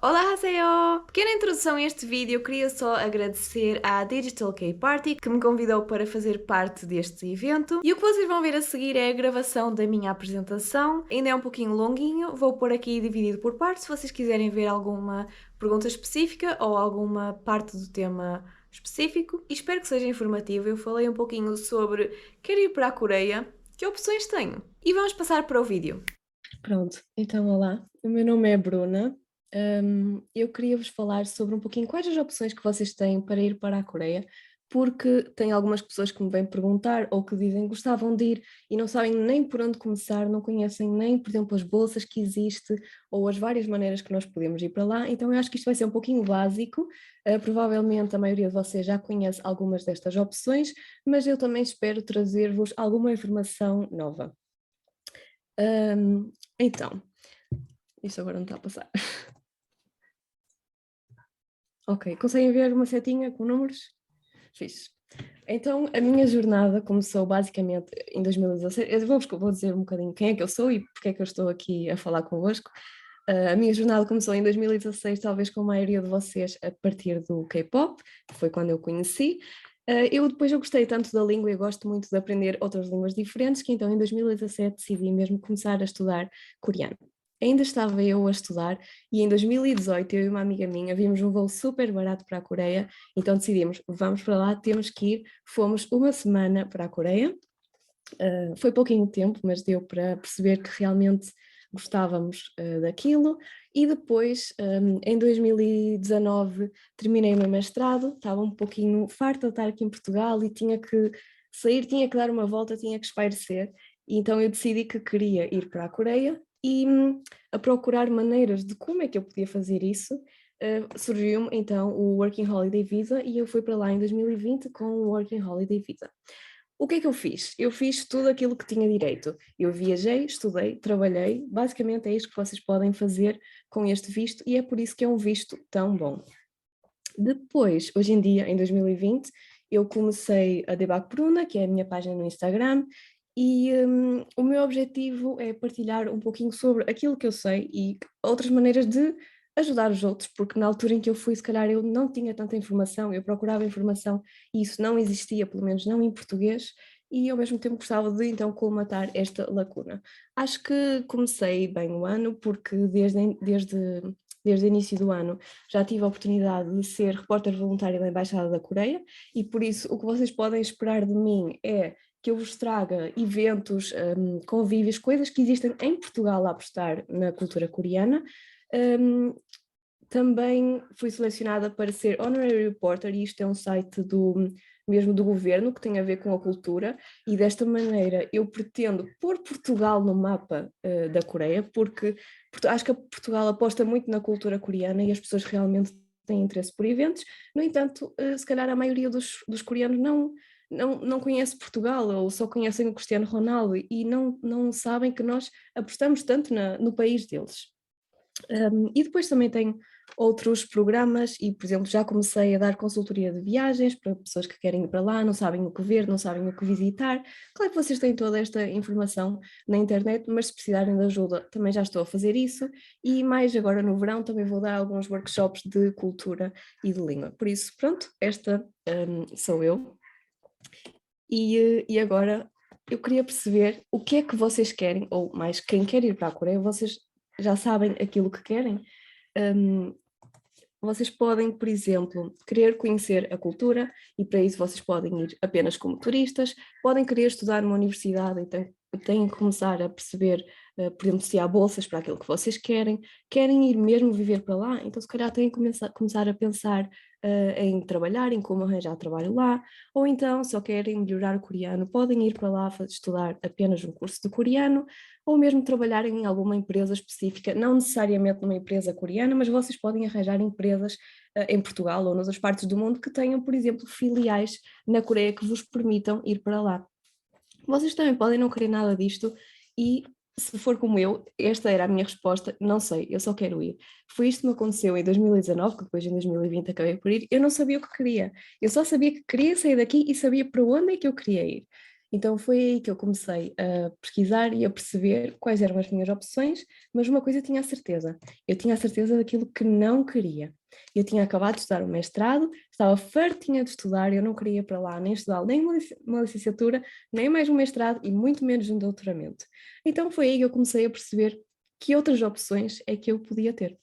Olá, Haseyo! Pequena introdução a este vídeo, eu queria só agradecer à Digital K-Party que me convidou para fazer parte deste evento. E o que vocês vão ver a seguir é a gravação da minha apresentação. Ainda é um pouquinho longuinho, vou pôr aqui dividido por partes, se vocês quiserem ver alguma pergunta específica ou alguma parte do tema específico. E espero que seja informativo. Eu falei um pouquinho sobre quero ir para a Coreia, que opções tenho? E vamos passar para o vídeo. Pronto, então olá, o meu nome é Bruna. Eu queria vos falar sobre um pouquinho quais as opções que vocês têm para ir para a Coreia, porque tem algumas pessoas que me vêm perguntar ou que dizem que gostavam de ir e não sabem nem por onde começar, não conhecem nem, por exemplo, as bolsas que existem ou as várias maneiras que nós podemos ir para lá, então eu acho que isto vai ser um pouquinho básico. Provavelmente a maioria de vocês já conhece algumas destas opções, mas eu também espero trazer-vos alguma informação nova. Então, isto agora não está a passar. Ok, conseguem ver uma setinha com números? Fixe. Então, a minha jornada começou basicamente em 2016. Eu vou dizer um bocadinho quem é que eu sou e porque é que eu estou aqui a falar convosco. A minha jornada começou em 2016, talvez com a maioria de vocês, a partir do K-pop, que foi quando eu conheci. Eu gostei tanto da língua e gosto muito de aprender outras línguas diferentes, que então em 2017 decidi mesmo começar a estudar coreano. Ainda estava eu a estudar e em 2018 eu e uma amiga minha vimos um voo super barato para a Coreia, então decidimos, vamos para lá, temos que ir. Fomos uma semana para a Coreia. Foi pouquinho tempo, mas deu para perceber que realmente gostávamos daquilo. E depois, em 2019, terminei o meu mestrado, estava um pouquinho farta de estar aqui em Portugal e tinha que sair, tinha que dar uma volta, tinha que espairecer. E então eu decidi que queria ir para a Coreia e a procurar maneiras de como é que eu podia fazer isso. Surgiu-me então o Working Holiday Visa e eu fui para lá em 2020 com o Working Holiday Visa. O que é que eu fiz? Eu fiz tudo aquilo que tinha direito. Eu viajei, estudei, trabalhei. Basicamente é isto que vocês podem fazer com este visto e é por isso que é um visto tão bom. Depois, hoje em dia, em 2020, eu comecei a Debac Bruna, que é a minha página no Instagram, e o meu objetivo é partilhar um pouquinho sobre aquilo que eu sei e outras maneiras de ajudar os outros, porque na altura em que eu fui, se calhar eu não tinha tanta informação, eu procurava informação e isso não existia, pelo menos não em português, e ao mesmo tempo gostava de então colmatar esta lacuna. Acho que comecei bem o ano, porque desde o início do ano já tive a oportunidade de ser repórter voluntária da Embaixada da Coreia e por isso o que vocês podem esperar de mim é que eu vos traga eventos, convívios, coisas que existem em Portugal a apostar na cultura coreana. Um, Também fui selecionada para ser Honorary Reporter, e isto é um site mesmo do governo que tem a ver com a cultura, e desta maneira eu pretendo pôr Portugal no mapa da Coreia, porque acho que Portugal aposta muito na cultura coreana e as pessoas realmente têm interesse por eventos. No entanto, se calhar a maioria dos coreanos não conhece Portugal ou só conhecem o Cristiano Ronaldo e não sabem que nós apostamos tanto no país deles. E depois também tenho outros programas e, por exemplo, já comecei a dar consultoria de viagens para pessoas que querem ir para lá, não sabem o que ver, não sabem o que visitar. Claro que vocês têm toda esta informação na internet, mas se precisarem de ajuda também já estou a fazer isso e mais agora no verão também vou dar alguns workshops de cultura e de língua. Por isso, pronto, esta sou eu. E agora eu queria perceber o que é que vocês querem, ou mais, quem quer ir para a Coreia, vocês já sabem aquilo que querem? Um, Vocês podem, por exemplo, querer conhecer a cultura e para isso vocês podem ir apenas como turistas, podem querer estudar numa universidade, então têm que começar a perceber, por exemplo, se há bolsas para aquilo que vocês querem ir mesmo viver para lá, então se calhar têm que começar a pensar em trabalhar, em como arranjar trabalho lá, ou então só querem melhorar o coreano, podem ir para lá estudar apenas um curso de coreano, ou mesmo trabalhar em alguma empresa específica, não necessariamente numa empresa coreana, mas vocês podem arranjar empresas em Portugal ou noutras partes do mundo que tenham, por exemplo, filiais na Coreia que vos permitam ir para lá. Vocês também podem não querer nada disto e, se for como eu, esta era a minha resposta, não sei, eu só quero ir. Foi isto que me aconteceu em 2019, que depois em 2020 acabei por ir, eu não sabia o que queria, eu só sabia que queria sair daqui e sabia para onde é que eu queria ir. Então foi aí que eu comecei a pesquisar e a perceber quais eram as minhas opções, mas uma coisa eu tinha a certeza, eu tinha a certeza daquilo que não queria. Eu tinha acabado de estudar o mestrado, estava fartinha de estudar, eu não queria ir para lá nem estudar nem uma licenciatura, nem mais um mestrado e muito menos um doutoramento. Então foi aí que eu comecei a perceber que outras opções é que eu podia ter.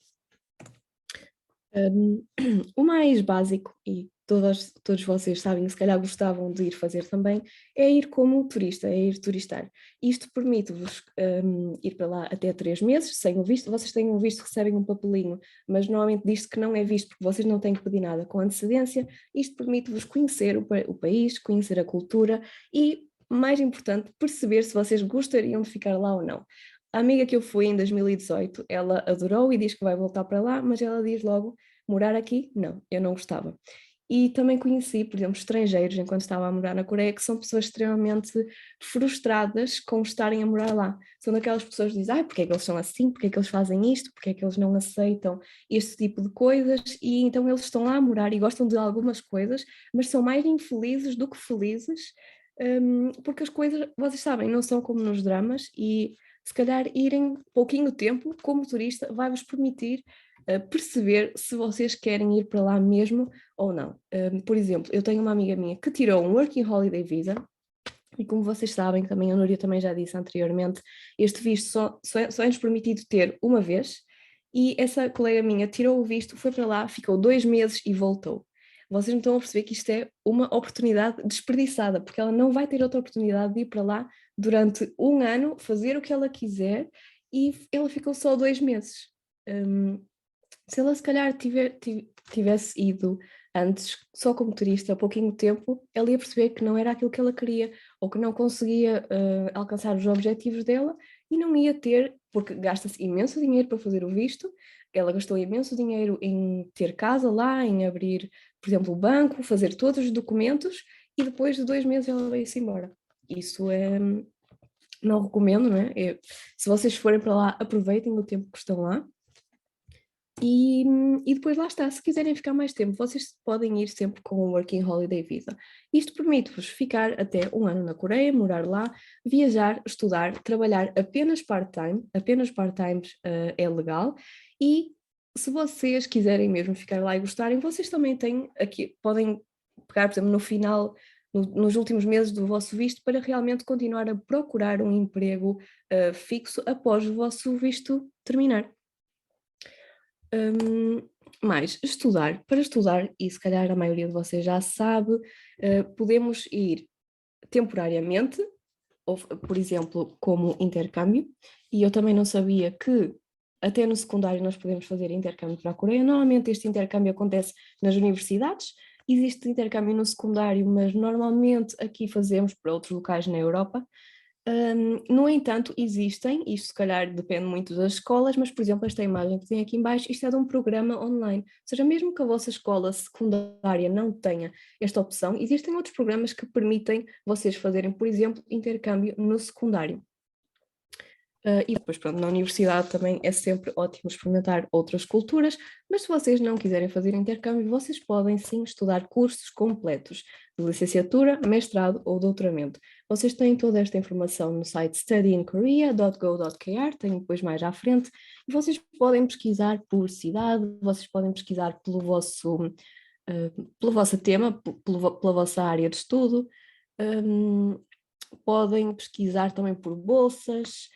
O mais básico, e todos vocês sabem, se calhar gostavam de ir fazer também, é ir como turista, é ir turistar. Isto permite-vos ir para lá até 3 meses, sem o visto. Vocês têm um visto, recebem um papelinho, mas normalmente diz que não é visto porque vocês não têm que pedir nada com antecedência. Isto permite-vos conhecer o país, conhecer a cultura e, mais importante, perceber se vocês gostariam de ficar lá ou não. A amiga que eu fui em 2018, ela adorou e diz que vai voltar para lá, mas ela diz logo: morar aqui? Não, eu não gostava. E também conheci, por exemplo, estrangeiros, enquanto estava a morar na Coreia, que são pessoas extremamente frustradas com estarem a morar lá. São daquelas pessoas que dizem, porque é que eles são assim, porque é que eles fazem isto, porque é que eles não aceitam este tipo de coisas, e então eles estão lá a morar e gostam de algumas coisas, mas são mais infelizes do que felizes, porque as coisas, vocês sabem, não são como nos dramas, e se calhar irem pouquinho tempo como turista vai-vos permitir perceber se vocês querem ir para lá mesmo ou não. Por exemplo, eu tenho uma amiga minha que tirou um Working Holiday Visa, e como vocês sabem, também a Núria também já disse anteriormente, este visto só é-nos permitido ter uma vez, e essa colega minha tirou o visto, foi para lá, ficou 2 meses e voltou. Vocês não estão a perceber que isto é uma oportunidade desperdiçada, porque ela não vai ter outra oportunidade de ir para lá durante um ano, fazer o que ela quiser, e ela ficou só 2 meses. Um, Se ela se calhar tivesse ido antes só como turista há pouquinho tempo, ela ia perceber que não era aquilo que ela queria ou que não conseguia alcançar os objetivos dela e não ia ter, porque gasta-se imenso dinheiro para fazer o visto, ela gastou imenso dinheiro em ter casa lá, em abrir, por exemplo, o banco, fazer todos os documentos e depois de 2 meses ela veio-se embora. Isso é, não recomendo, não é? Se vocês forem para lá, aproveitem o tempo que estão lá. E depois lá está, se quiserem ficar mais tempo, vocês podem ir sempre com o Working Holiday Visa. Isto permite-vos ficar até um ano na Coreia, morar lá, viajar, estudar, trabalhar apenas part-time é legal, e se vocês quiserem mesmo ficar lá e gostarem, vocês também têm aqui, podem pegar, por exemplo, no final, nos últimos meses do vosso visto, para realmente continuar a procurar um emprego fixo após o vosso visto terminar. Mais estudar. Para estudar, e se calhar a maioria de vocês já sabe, podemos ir temporariamente, ou, por exemplo, como intercâmbio, e eu também não sabia que até no secundário nós podemos fazer intercâmbio para a Coreia. Normalmente este intercâmbio acontece nas universidades, existe intercâmbio no secundário, mas normalmente aqui fazemos para outros locais na Europa. No entanto, existem, isto se calhar depende muito das escolas, mas por exemplo esta imagem que tem aqui em baixo, isto é de um programa online, ou seja, mesmo que a vossa escola secundária não tenha esta opção, existem outros programas que permitem vocês fazerem, por exemplo, intercâmbio no secundário. E depois, pronto, na universidade também é sempre ótimo experimentar outras culturas, mas se vocês não quiserem fazer intercâmbio, vocês podem sim estudar cursos completos de licenciatura, mestrado ou doutoramento. Vocês têm toda esta informação no site studyinkorea.go.kr, tenho depois mais à frente, e vocês podem pesquisar por cidade, vocês podem pesquisar pelo vosso tema, pela vossa área de estudo, podem pesquisar também por bolsas,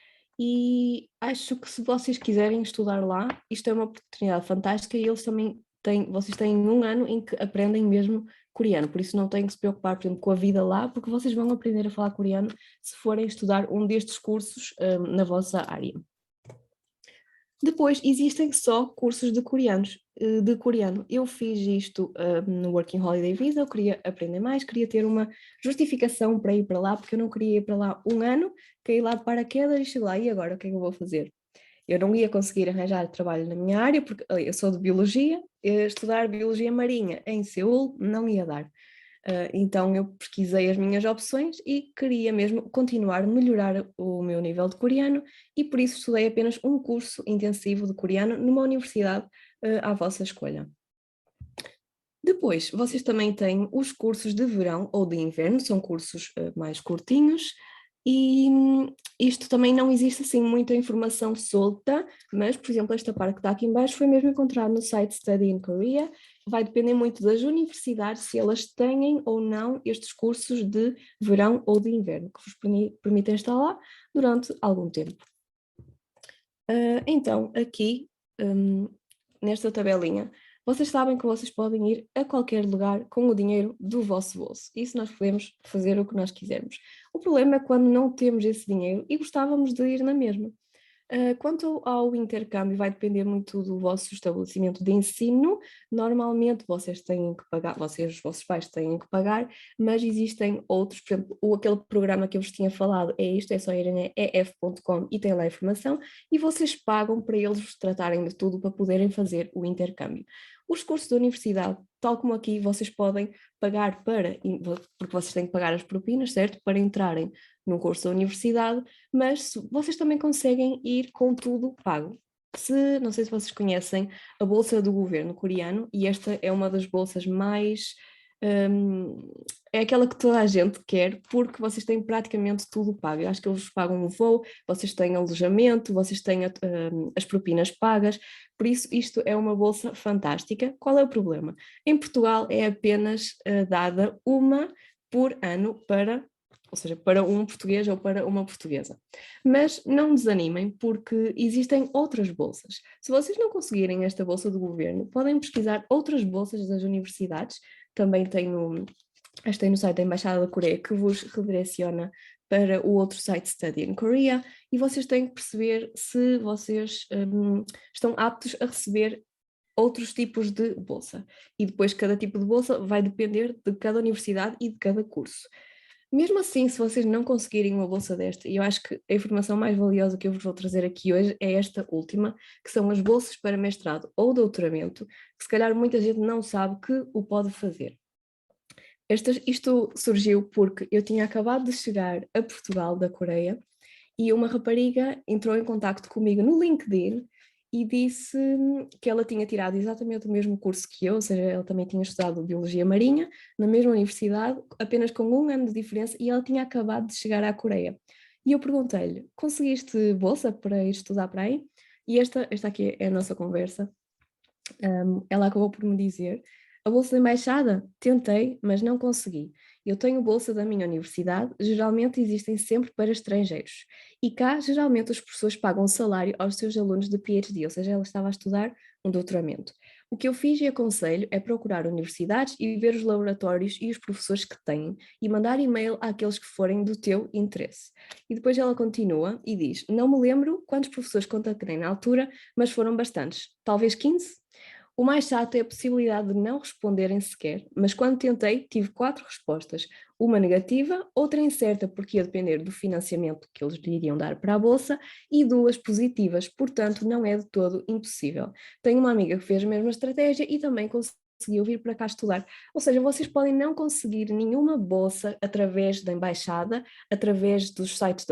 e acho que se vocês quiserem estudar lá, isto é uma oportunidade fantástica e eles também vocês têm um ano em que aprendem mesmo coreano, por isso não têm que se preocupar, por exemplo, com a vida lá, porque vocês vão aprender a falar coreano se forem estudar um destes cursos na vossa área. Depois existem só cursos de coreano. Eu fiz isto no Working Holiday Visa, eu queria aprender mais, queria ter uma justificação para ir para lá, porque eu não queria ir para lá um ano, cair lá de paraquedas e chegar lá, e agora o que é que eu vou fazer? Eu não ia conseguir arranjar trabalho na minha área, porque eu sou de biologia, estudar biologia marinha em Seul não ia dar. Então eu pesquisei as minhas opções e queria mesmo continuar a melhorar o meu nível de coreano, e por isso estudei apenas um curso intensivo de coreano numa universidade à vossa escolha. Depois, vocês também têm os cursos de verão ou de inverno, são cursos mais curtinhos, e isto também não existe assim muita informação solta, mas, por exemplo, esta parte que está aqui em baixo foi mesmo encontrada no site Study in Korea. Vai depender muito das universidades se elas têm ou não estes cursos de verão ou de inverno, que vos permitem estar lá durante algum tempo. Então, aqui, nesta tabelinha, vocês sabem que vocês podem ir a qualquer lugar com o dinheiro do vosso bolso. Isso nós podemos fazer o que nós quisermos. O problema é quando não temos esse dinheiro e gostávamos de ir na mesma. Quanto ao intercâmbio, vai depender muito do vosso estabelecimento de ensino. Normalmente vocês têm que pagar, os vossos pais têm que pagar, mas existem outros, por exemplo, aquele programa que eu vos tinha falado é isto, é só irem a ef.com e tem lá a informação, e vocês pagam para eles vos tratarem de tudo para poderem fazer o intercâmbio. Os cursos da universidade, tal como aqui, vocês podem pagar porque vocês têm que pagar as propinas, certo? Para entrarem num curso da universidade, mas vocês também conseguem ir com tudo pago. Não sei se vocês conhecem a bolsa do governo coreano, e esta é uma das bolsas mais é aquela que toda a gente quer, porque vocês têm praticamente tudo pago. Eu acho que eles pagam o voo, vocês têm alojamento, vocês têm as propinas pagas, por isso isto é uma bolsa fantástica. Qual é o problema? Em Portugal é apenas dada uma por ano ou seja, para um português ou para uma portuguesa. Mas não desanimem, porque existem outras bolsas. Se vocês não conseguirem esta bolsa do governo, podem pesquisar outras bolsas das universidades. Também tem no site da Embaixada da Coreia, que vos redireciona para o outro site Study in Korea, e vocês têm que perceber se vocês estão aptos a receber outros tipos de bolsa. E depois cada tipo de bolsa vai depender de cada universidade e de cada curso. Mesmo assim, se vocês não conseguirem uma bolsa desta, e eu acho que a informação mais valiosa que eu vos vou trazer aqui hoje é esta última, que são as bolsas para mestrado ou doutoramento, que se calhar muita gente não sabe que o pode fazer. Isto surgiu porque eu tinha acabado de chegar a Portugal, da Coreia, e uma rapariga entrou em contacto comigo no LinkedIn e disse que ela tinha tirado exatamente o mesmo curso que eu, ou seja, ela também tinha estudado Biologia Marinha, na mesma universidade, apenas com 1 ano de diferença, e ela tinha acabado de chegar à Coreia. E eu perguntei-lhe, conseguiste bolsa para ir estudar para aí? E esta aqui é a nossa conversa. Ela acabou por me dizer: a bolsa da embaixada? Tentei, mas não consegui. Eu tenho bolsa da minha universidade, geralmente existem sempre para estrangeiros. E cá, geralmente, os professores pagam salário aos seus alunos de PhD, ou seja, ela estava a estudar um doutoramento. O que eu fiz e aconselho é procurar universidades e ver os laboratórios e os professores que têm e mandar e-mail àqueles que forem do teu interesse. E depois ela continua e diz: não me lembro quantos professores contactei na altura, mas foram bastantes, talvez 15? O mais chato é a possibilidade de não responderem sequer, mas quando tentei tive 4 respostas, uma negativa, outra incerta porque ia depender do financiamento que eles lhe iriam dar para a bolsa, e 2 positivas, portanto não é de todo impossível. Tenho uma amiga que fez a mesma estratégia e também conseguiu vir para cá estudar. Ou seja, vocês podem não conseguir nenhuma bolsa através da embaixada, através dos sites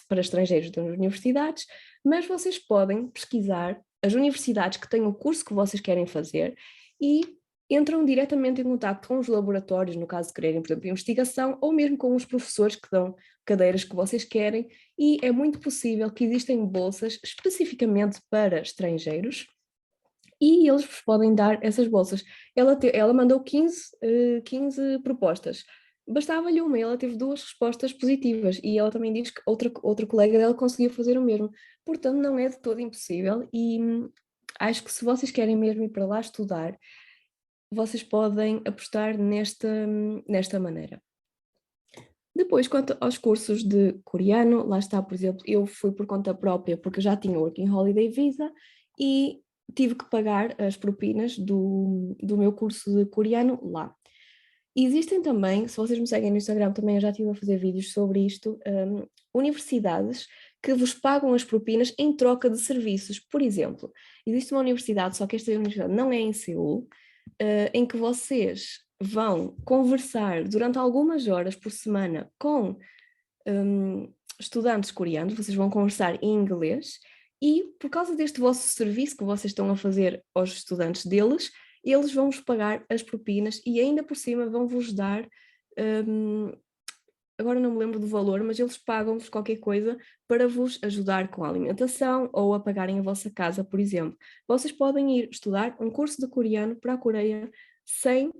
para estrangeiros das universidades, mas vocês podem pesquisar as universidades que têm o curso que vocês querem fazer e entram diretamente em contato com os laboratórios, no caso de quererem, por exemplo, investigação, ou mesmo com os professores que dão cadeiras que vocês querem, e é muito possível que existem bolsas especificamente para estrangeiros e eles vos podem dar essas bolsas. Ela mandou 15 propostas. Bastava-lhe uma, ela teve 2 respostas positivas, e ela também diz que outra colega dela conseguiu fazer o mesmo. Portanto, não é de todo impossível, e acho que se vocês querem mesmo ir para lá estudar, vocês podem apostar nesta maneira. Depois, quanto aos cursos de coreano, lá está, por exemplo, eu fui por conta própria porque já tinha Working Holiday Visa e tive que pagar as propinas do meu curso de coreano lá. Existem também, se vocês me seguem no Instagram, também eu já estive a fazer vídeos sobre isto, universidades que vos pagam as propinas em troca de serviços. Por exemplo, existe uma universidade, só que esta universidade não é em Seul, em que vocês vão conversar durante algumas horas por semana com estudantes coreanos, vocês vão conversar em inglês, e por causa deste vosso serviço que vocês estão a fazer aos estudantes deles, eles vão-vos pagar as propinas e ainda por cima vão-vos dar, agora não me lembro do valor, mas eles pagam-vos qualquer coisa para vos ajudar com a alimentação ou a pagarem a vossa casa, por exemplo. Vocês podem ir estudar um curso de coreano para a Coreia sem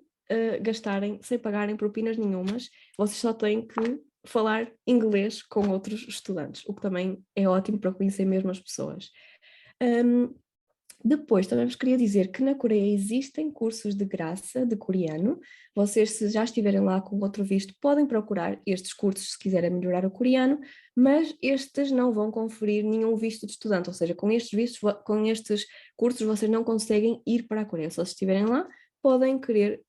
gastarem, sem pagarem propinas nenhumas. Vocês só têm que falar inglês com outros estudantes, o que também é ótimo para conhecer mesmo as pessoas. Depois, também vos queria dizer que na Coreia existem cursos de graça de coreano. Vocês, se já estiverem lá com outro visto, podem procurar estes cursos se quiserem melhorar o coreano, mas estes não vão conferir nenhum visto de estudante, ou seja, com estes vistos, com estes cursos vocês não conseguem ir para a Coreia. Se vocês estiverem lá, podem querer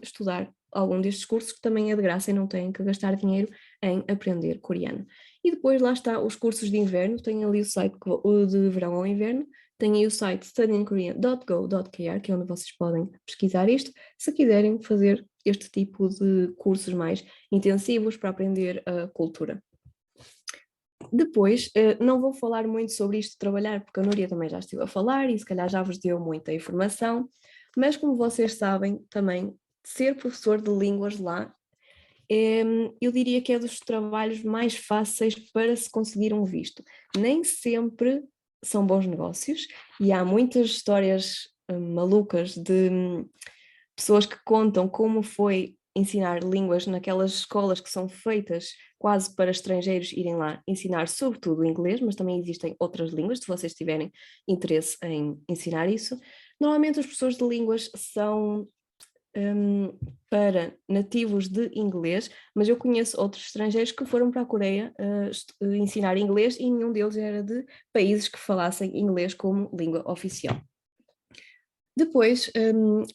estudar algum destes cursos que também é de graça e não têm que gastar dinheiro em aprender coreano. E depois lá está os cursos de inverno, tem ali o site de verão ao inverno, tem aí o site studyinkorean.go.kr, que é onde vocês podem pesquisar isto, se quiserem fazer este tipo de cursos mais intensivos para aprender a cultura. Depois, não vou falar muito sobre isto de trabalhar, porque a Núria também já esteve a falar e se calhar já vos deu muita informação, mas como vocês sabem também, ser professor de línguas lá, eu diria que é dos trabalhos mais fáceis para se conseguir um visto. Nem sempre são bons negócios e há muitas histórias malucas de pessoas que contam como foi ensinar línguas naquelas escolas que são feitas quase para estrangeiros irem lá ensinar sobretudo inglês, mas também existem outras línguas, se vocês tiverem interesse em ensinar isso. Normalmente os professores de línguas são para nativos de inglês, mas eu conheço outros estrangeiros que foram para a Coreia ensinar inglês e nenhum deles era de países que falassem inglês como língua oficial. Depois,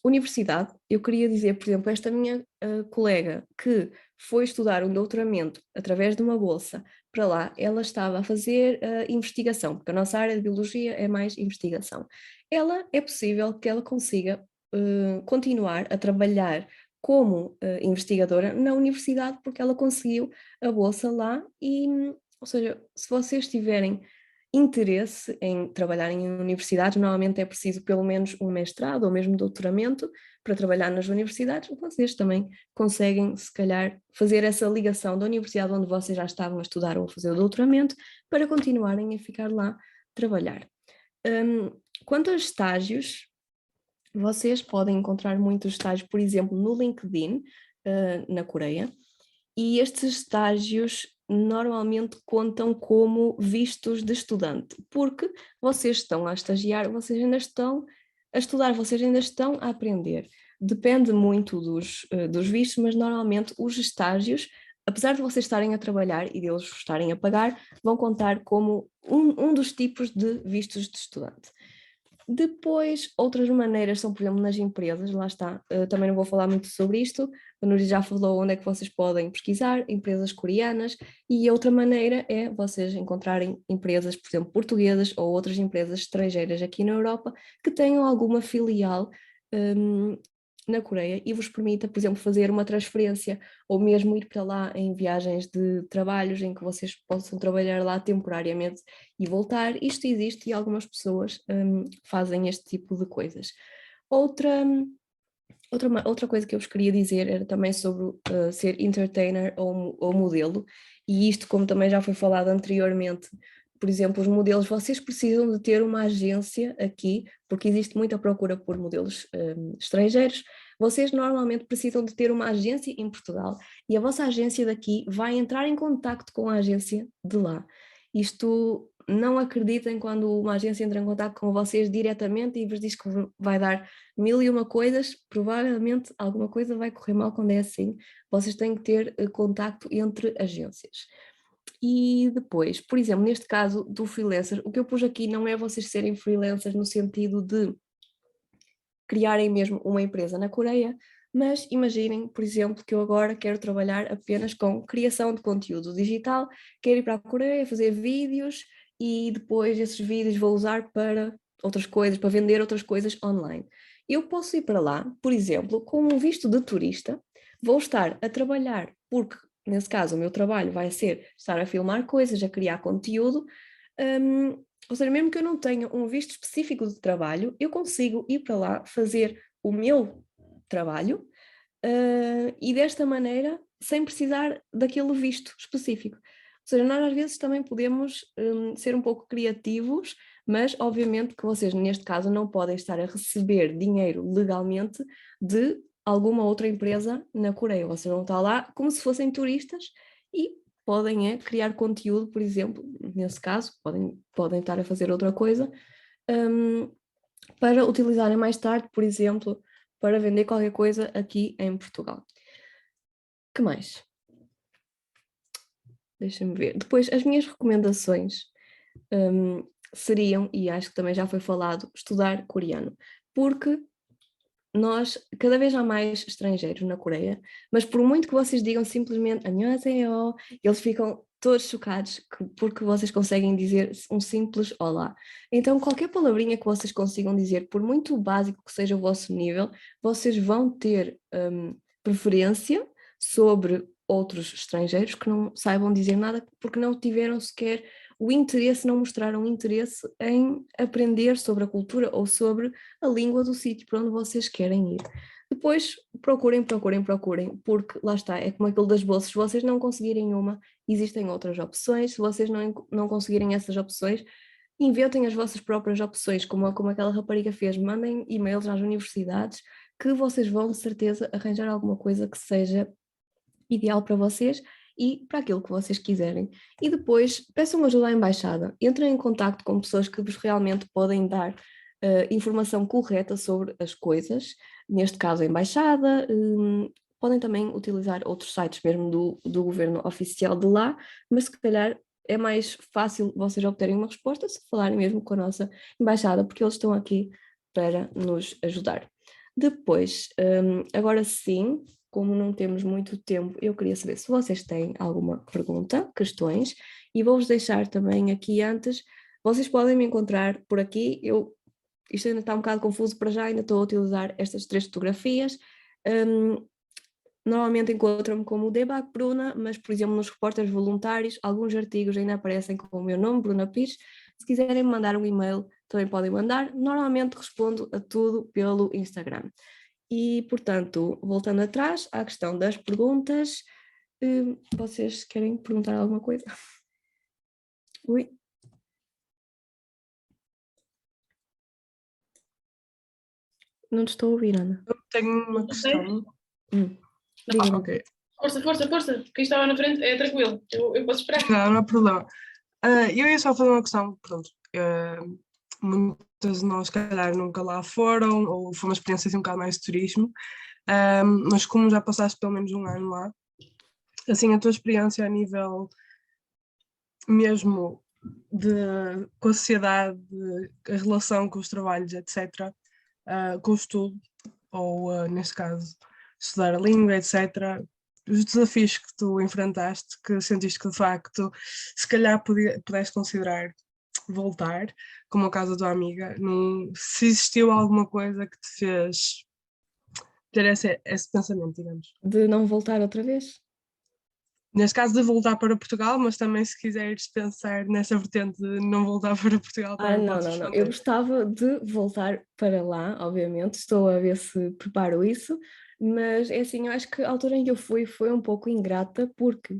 universidade, eu queria dizer, por exemplo, esta minha colega que foi estudar um doutoramento através de uma bolsa para lá, ela estava a fazer investigação, porque a nossa área de biologia é mais investigação. Ela, é possível que ela consiga continuar a trabalhar como investigadora na universidade, porque ela conseguiu a bolsa lá e, ou seja, se vocês tiverem interesse em trabalhar em universidades, normalmente é preciso pelo menos um mestrado ou mesmo doutoramento para trabalhar nas universidades, vocês também conseguem, se calhar, fazer essa ligação da universidade onde vocês já estavam a estudar ou a fazer o doutoramento para continuarem a ficar lá trabalhar. Quanto aos estágios, vocês podem encontrar muitos estágios, por exemplo, no LinkedIn, na Coreia, e estes estágios normalmente contam como vistos de estudante, porque vocês estão a estagiar, vocês ainda estão a estudar, vocês ainda estão a aprender. Depende muito dos vistos, mas normalmente os estágios, apesar de vocês estarem a trabalhar e deles estarem a pagar, vão contar como um dos tipos de vistos de estudante. Depois, outras maneiras são, por exemplo, nas empresas, lá está, também não vou falar muito sobre isto, a Núria já falou onde é que vocês podem pesquisar, empresas coreanas, e outra maneira é vocês encontrarem empresas, por exemplo, portuguesas ou outras empresas estrangeiras aqui na Europa que tenham alguma filial na Coreia e vos permita, por exemplo, fazer uma transferência ou mesmo ir para lá em viagens de trabalhos em que vocês possam trabalhar lá temporariamente e voltar. Isto existe e algumas pessoas fazem este tipo de coisas. Outra coisa que eu vos queria dizer era também sobre ser entertainer ou modelo, e isto, como também já foi falado anteriormente, por exemplo, os modelos, vocês precisam de ter uma agência aqui, porque existe muita procura por modelos estrangeiros, vocês normalmente precisam de ter uma agência em Portugal e a vossa agência daqui vai entrar em contacto com a agência de lá. Isto, não acreditem quando uma agência entra em contacto com vocês diretamente e vos diz que vai dar 1001 coisas, provavelmente alguma coisa vai correr mal quando é assim. Vocês têm que ter contacto entre agências. E depois, por exemplo, neste caso do freelancer, o que eu pus aqui não é vocês serem freelancers no sentido de criarem mesmo uma empresa na Coreia, mas imaginem, por exemplo, que eu agora quero trabalhar apenas com criação de conteúdo digital, quero ir para a Coreia, fazer vídeos e depois esses vídeos vou usar para outras coisas, para vender outras coisas online. Eu posso ir para lá, por exemplo, com um visto de turista, vou estar a trabalhar, porque nesse caso o meu trabalho vai ser estar a filmar coisas, a criar conteúdo, ou seja, mesmo que eu não tenha um visto específico de trabalho, eu consigo ir para lá fazer o meu trabalho e desta maneira, sem precisar daquele visto específico. Ou seja, nós às vezes também podemos ser um pouco criativos, mas obviamente que vocês, neste caso, não podem estar a receber dinheiro legalmente de alguma outra empresa na Coreia. Vocês vão estar lá como se fossem turistas e podem criar conteúdo, por exemplo, nesse caso, podem estar a fazer outra coisa, para utilizarem mais tarde, por exemplo, para vender qualquer coisa aqui em Portugal. Que mais? Deixa-me ver. Depois, as minhas recomendações seriam, e acho que também já foi falado, estudar coreano, porque nós, cada vez há mais estrangeiros na Coreia, mas por muito que vocês digam simplesmente "안녕하세요", eles ficam todos chocados porque vocês conseguem dizer um simples olá. Então, qualquer palavrinha que vocês consigam dizer, por muito básico que seja o vosso nível, vocês vão ter preferência sobre outros estrangeiros que não saibam dizer nada porque não tiveram sequer o interesse, não mostraram interesse em aprender sobre a cultura ou sobre a língua do sítio para onde vocês querem ir. Depois procurem, porque lá está, é como aquilo das bolsas, se vocês não conseguirem uma, existem outras opções, se vocês não conseguirem essas opções, inventem as vossas próprias opções, como aquela rapariga fez, mandem e-mails às universidades que vocês vão de certeza arranjar alguma coisa que seja ideal para vocês e para aquilo que vocês quiserem. E depois peçam ajuda à embaixada, entrem em contato com pessoas que vos realmente podem dar informação correta sobre as coisas, neste caso a embaixada, podem também utilizar outros sites mesmo do governo oficial de lá, mas se calhar é mais fácil vocês obterem uma resposta se falarem mesmo com a nossa embaixada, porque eles estão aqui para nos ajudar. Depois, agora sim, como não temos muito tempo, eu queria saber se vocês têm alguma pergunta, questões, e vou-vos deixar também aqui antes, vocês podem me encontrar por aqui, isto ainda está um bocado confuso para já, ainda estou a utilizar estas 3 fotografias, normalmente encontram-me como Debak Bruna, mas por exemplo nos repórteres voluntários, alguns artigos ainda aparecem com o meu nome, Bruna Pires, se quiserem me mandar um e-mail também podem mandar, normalmente respondo a tudo pelo Instagram. E, portanto, voltando atrás à questão das perguntas, vocês querem perguntar alguma coisa? Ui. Não te estou a ouvir, Ana. Eu tenho uma questão. Diga-me. Ok. Força. Quem estava na frente é tranquilo. Eu posso esperar. Não há problema. Eu ia só fazer uma questão. Pronto. Muitas de nós, se calhar, nunca lá foram, ou foi uma experiência assim, um bocado mais de turismo. Mas como já passaste pelo menos um ano lá, assim, a tua experiência a nível mesmo com a sociedade, a relação com os trabalhos, etc., com o estudo, ou neste caso, estudar a língua, etc., os desafios que tu enfrentaste, que sentiste que de facto, se calhar pudeste considerar voltar, como o caso da tua amiga, se existiu alguma coisa que te fez ter esse pensamento, digamos. De não voltar outra vez? Neste caso de voltar para Portugal, mas também se quiseres pensar nessa vertente de não voltar para Portugal, também podes Não. responder. Eu gostava de voltar para lá, obviamente, estou a ver se preparo isso, mas é assim, eu acho que a altura em que eu fui foi um pouco ingrata, porque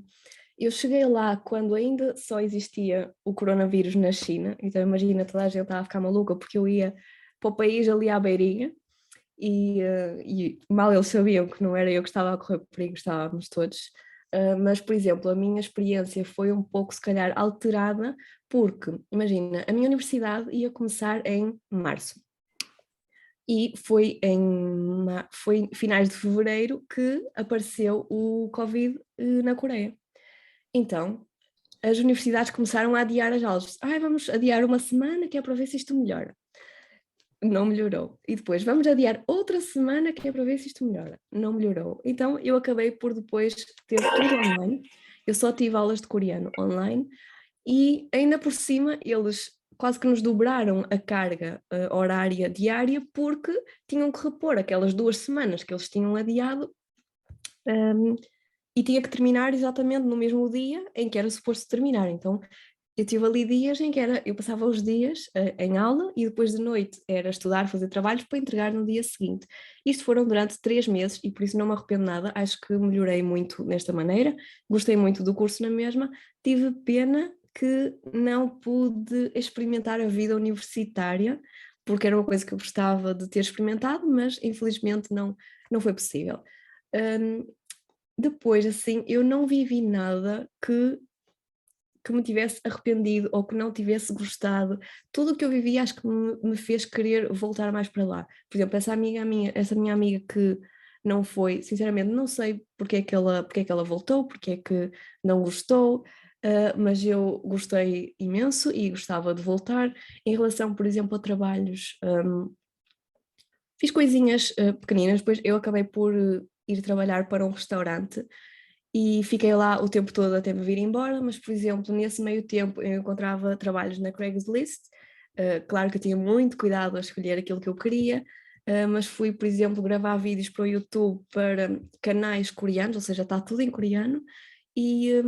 eu cheguei lá quando ainda só existia o coronavírus na China, então imagina, toda a gente estava a ficar maluca porque eu ia para o país ali à beirinha e mal eles sabiam que não era eu que estava a correr perigo, estávamos todos. Mas, por exemplo, a minha experiência foi um pouco, se calhar, alterada, porque, imagina, a minha universidade ia começar em março. E foi em finais de fevereiro que apareceu o Covid na Coreia. Então, as universidades começaram a adiar as aulas. Vamos adiar uma semana que é para ver se isto melhora. Não melhorou. E depois, vamos adiar outra semana que é para ver se isto melhora. Não melhorou. Então, eu acabei por depois ter tudo online. Eu só tive aulas de coreano online e ainda por cima eles quase que nos dobraram a carga horária diária porque tinham que repor aquelas 2 semanas que eles tinham adiado e tinha que terminar exatamente no mesmo dia em que era suposto terminar. Então, eu tive ali dias em que eu passava os dias em aula e depois de noite era estudar, fazer trabalhos para entregar no dia seguinte. Isto foram durante 3 meses e por isso não me arrependo nada, acho que melhorei muito nesta maneira, gostei muito do curso na mesma, tive pena que não pude experimentar a vida universitária, porque era uma coisa que eu gostava de ter experimentado, mas infelizmente não foi possível. Depois, assim, eu não vivi nada que me tivesse arrependido ou que não tivesse gostado. Tudo o que eu vivi acho que me fez querer voltar mais para lá. Por exemplo, essa minha amiga que não foi, sinceramente, não sei porque é que ela voltou, porque é que não gostou, mas eu gostei imenso e gostava de voltar. Em relação, por exemplo, a trabalhos, fiz coisinhas pequeninas, depois eu acabei por ir trabalhar para um restaurante e fiquei lá o tempo todo até me vir embora, mas, por exemplo, nesse meio tempo eu encontrava trabalhos na Craigslist. Claro que eu tinha muito cuidado a escolher aquilo que eu queria, mas fui, por exemplo, gravar vídeos para o YouTube para canais coreanos, ou seja, está tudo em coreano, e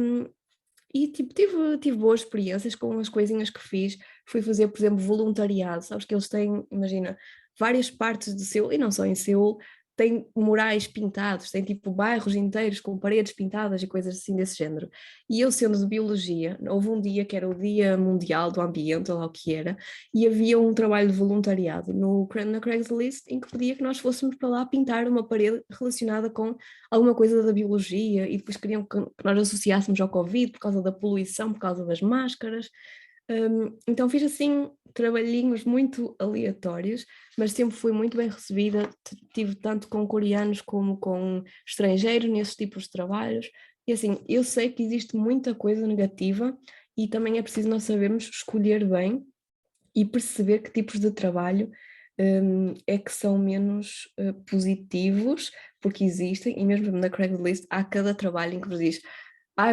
tipo, tive boas experiências com as coisinhas que fiz. Fui fazer, por exemplo, voluntariado. Sabes que eles têm, imagina, várias partes de Seul, e não só em Seul, têm murais pintados, têm tipo bairros inteiros com paredes pintadas e coisas assim desse género. E eu, sendo de biologia, houve um dia que era o Dia Mundial do Ambiente, ou lá o que era, e havia um trabalho de voluntariado na Craigslist em que pedia que nós fôssemos para lá pintar uma parede relacionada com alguma coisa da biologia, e depois queriam que nós associássemos ao Covid por causa da poluição, por causa das máscaras. Então fiz assim trabalhinhos muito aleatórios, mas sempre fui muito bem recebida, tive tanto com coreanos como com estrangeiros nesses tipos de trabalhos, e assim, eu sei que existe muita coisa negativa e também é preciso nós sabermos escolher bem e perceber que tipos de trabalho é que são menos positivos, porque existem, e mesmo na Craigslist há cada trabalho em que vos diz: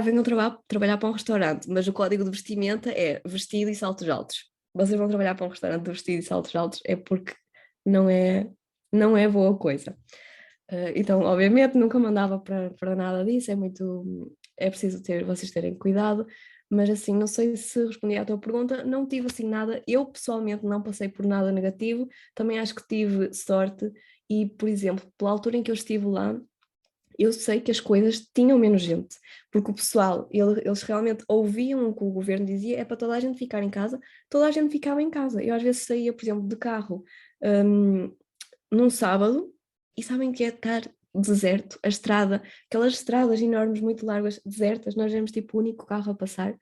venham trabalhar para um restaurante, mas o código de vestimenta é vestido e saltos altos. Vocês vão trabalhar para um restaurante de vestido e saltos altos é porque não é, não é boa coisa. Então, obviamente, nunca mandava para nada disso, é preciso vocês terem cuidado, mas assim, não sei se respondi à tua pergunta, não tive assim nada, eu pessoalmente não passei por nada negativo, também acho que tive sorte e, por exemplo, pela altura em que eu estive lá, eu sei que as coisas tinham menos gente, porque o pessoal, eles realmente ouviam o que o governo dizia, é para toda a gente ficar em casa, toda a gente ficava em casa. Eu às vezes saía, por exemplo, de carro num sábado, e sabem que é estar deserto, a estrada, aquelas estradas enormes, muito largas, desertas, nós vemos tipo o único carro a passar.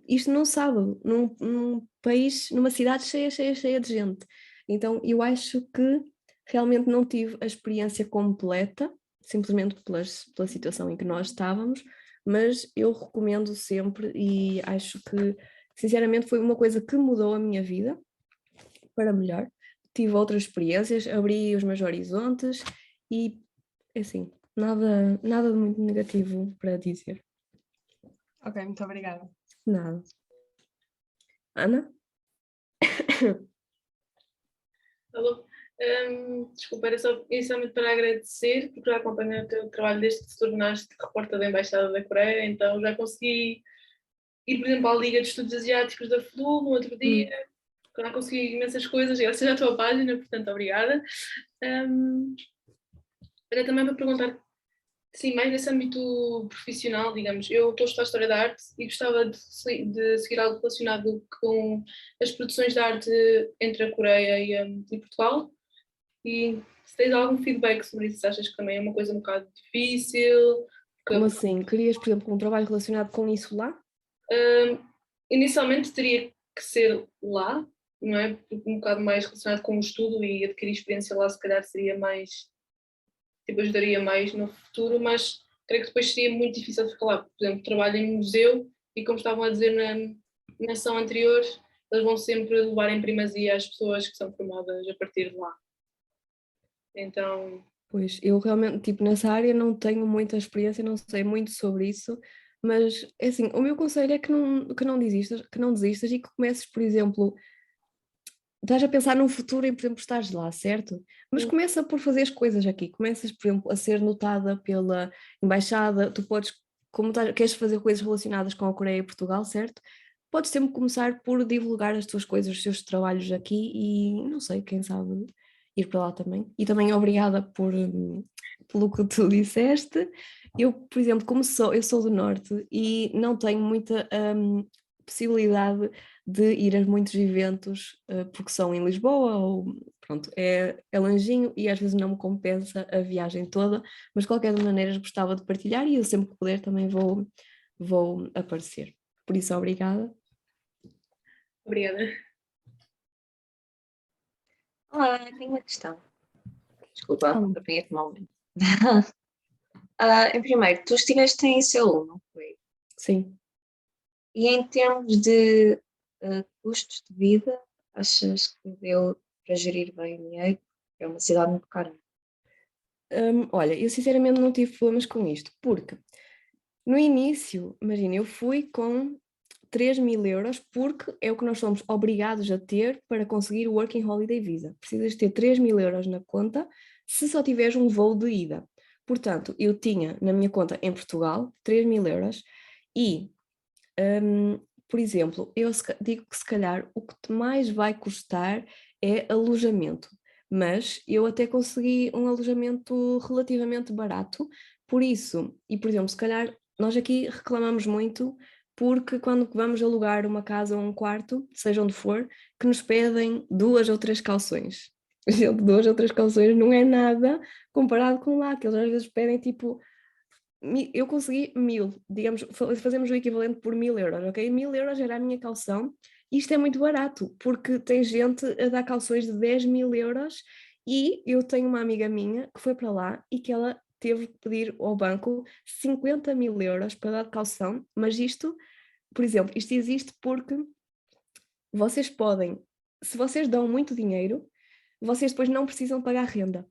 Isto num sábado, num país, numa cidade cheia de gente. Então eu acho que realmente não tive a experiência completa, simplesmente pela situação em que nós estávamos, mas eu recomendo sempre e acho que, sinceramente, foi uma coisa que mudou a minha vida para melhor. Tive outras experiências, abri os meus horizontes e, assim, nada de muito negativo para dizer. Ok, muito obrigada. Nada. Ana? Alô? Desculpa, era só inicialmente para agradecer, porque já acompanhei o teu trabalho desde que te tornaste repórter da Embaixada da Coreia, então já consegui ir, por exemplo, à Liga de Estudos Asiáticos da FLU no outro dia, já consegui imensas coisas, graças à tua página, portanto, obrigada. Era também para perguntar, sim, mais nesse âmbito profissional, digamos, eu estou a estudar História da Arte e gostava de seguir algo relacionado com as produções de arte entre a Coreia e Portugal. E se tens algum feedback sobre isso, achas que também é uma coisa um bocado difícil? Como assim? Querias, por exemplo, um trabalho relacionado com isso lá? Inicialmente teria que ser lá, não é? Porque um bocado mais relacionado com o estudo e adquirir experiência lá, se calhar seria mais, tipo, ajudaria mais no futuro, mas creio que depois seria muito difícil de ficar lá. Por exemplo, trabalho em museu e, como estavam a dizer na ação anterior, eles vão sempre levar em primazia as pessoas que são formadas a partir de lá. Então... Pois, eu realmente, tipo, nessa área não tenho muita experiência, não sei muito sobre isso, mas, é assim, o meu conselho é que não desistas e que comeces, por exemplo, estás a pensar num futuro em, por exemplo, estares lá, certo? Mas começa por fazer as coisas aqui, começas, por exemplo, a ser notada pela embaixada, tu podes, queres fazer coisas relacionadas com a Coreia e Portugal, certo? podes sempre começar por divulgar as tuas coisas, os teus trabalhos aqui e, não sei, quem sabe ir para lá também. E também obrigada pelo que tu disseste. Eu, por exemplo, eu sou do Norte e não tenho muita possibilidade de ir a muitos eventos porque são em Lisboa ou pronto, é longinho e às vezes não me compensa a viagem toda, mas de qualquer maneira gostava de partilhar e eu sempre que puder também vou aparecer. Por isso, obrigada. Obrigada. Olá, tenho uma questão. Desculpa, Olá. apanhei de momento. Em primeiro, tu estiveste em Seul, não foi? Sim. E em termos de custos de vida, achas que deu para gerir bem o dinheiro? É uma cidade muito cara. Olha, eu sinceramente não tive problemas com isto, porque no início, imagina, eu fui com 3.000 euros, porque é o que nós somos obrigados a ter para conseguir o Working Holiday Visa. Precisas ter 3.000 euros na conta se só tiveres um voo de ida. Portanto, eu tinha na minha conta em Portugal 3.000 euros e, por exemplo, eu digo que se calhar o que mais vai custar é alojamento, mas eu até consegui um alojamento relativamente barato, por isso, e por exemplo, se calhar nós aqui reclamamos muito porque quando vamos alugar uma casa ou um quarto, seja onde for, que nos pedem 2 ou 3 calções. Gente, 2 ou 3 calções não é nada comparado com lá, que eles às vezes pedem tipo, eu consegui 1.000, digamos, fazemos o equivalente por 1.000 euros, ok? 1.000 euros era a minha calção, e isto é muito barato, porque tem gente a dar calções de 10.000 euros, e eu tenho uma amiga minha que foi para lá e que ela teve que pedir ao banco 50.000 euros para dar de calção, mas isto, por exemplo, isto existe porque vocês podem, se vocês dão muito dinheiro, vocês depois não precisam pagar renda.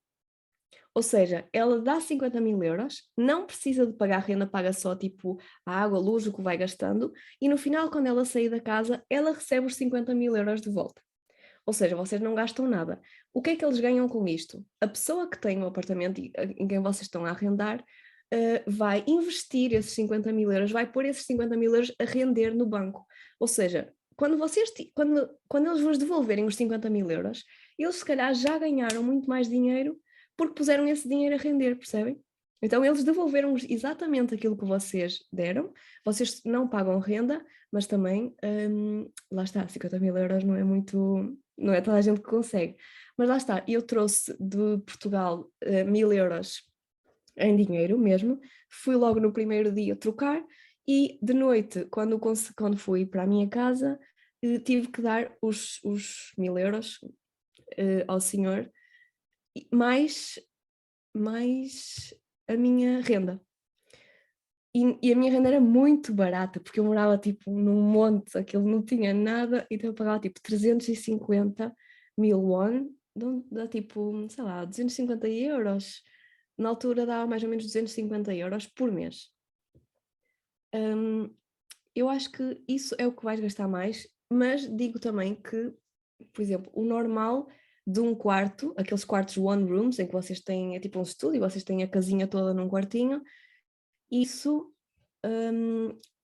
Ou seja, ela dá 50.000 euros, não precisa de pagar renda, paga só tipo a água, a luz, o que vai gastando, e no final, quando ela sair da casa, ela recebe os 50.000 euros de volta. Ou seja, vocês não gastam nada. O que é que eles ganham com isto? A pessoa que tem o apartamento em quem vocês estão a arrendar vai investir esses 50.000 euros, vai pôr esses 50.000 euros a render no banco. Ou seja, quando eles vos devolverem os 50.000 euros, eles se calhar já ganharam muito mais dinheiro porque puseram esse dinheiro a render, percebem? Então eles devolveram-vos exatamente aquilo que vocês deram, vocês não pagam renda, mas também, lá está, 50.000 euros não é muito, não é toda a gente que consegue. Mas lá está, eu trouxe de Portugal 1.000 euros em dinheiro mesmo, fui logo no primeiro dia trocar e de noite, quando fui para a minha casa, tive que dar os 1.000 euros ao senhor, mais a minha renda. E a minha renda era muito barata, porque eu morava tipo num monte, aquilo não tinha nada, então eu pagava tipo 350.000 won, dá tipo, sei lá, 250 euros. Na altura dava mais ou menos 250 euros por mês. Eu acho que isso é o que vais gastar mais, mas digo também que, por exemplo, o normal de um quarto, aqueles quartos one rooms, em que vocês têm, é tipo um estúdio, vocês têm a casinha toda num quartinho, isso,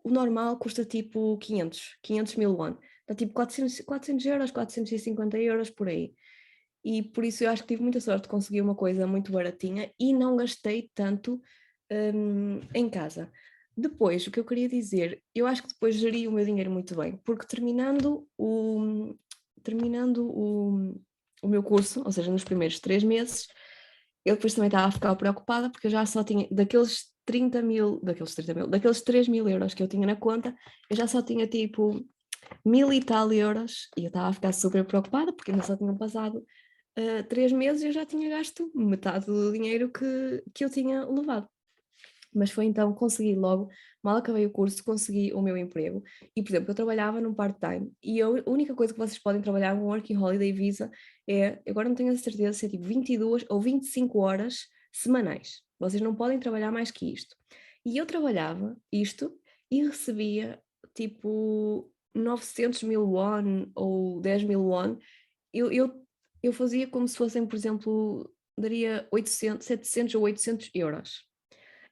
o normal custa tipo 500.000 won, dá tipo 400 euros, 450 euros por aí. E por isso eu acho que tive muita sorte de conseguir uma coisa muito baratinha e não gastei tanto em casa. Depois, o que eu queria dizer, eu acho que depois geri o meu dinheiro muito bem, porque terminando o meu curso, ou seja, nos primeiros 3 meses, eu depois também estava a ficar preocupada porque eu já só tinha, daqueles 3.000 euros que eu tinha na conta, eu já só tinha tipo 1.000 e tal euros e eu estava a ficar super preocupada porque ainda só tinham passado 3 meses e eu já tinha gasto metade do dinheiro que eu tinha levado. Mas foi então, consegui logo, mal acabei o curso, consegui o meu emprego. E, por exemplo, eu trabalhava num part-time e a única coisa que vocês podem trabalhar com Working Holiday Visa é, agora não tenho a certeza se é tipo 22 ou 25 horas semanais. Vocês não podem trabalhar mais que isto. E eu trabalhava isto e recebia tipo 900.000 won ou 10.000 won. Eu fazia como se fossem, por exemplo, daria 700 ou 800 euros.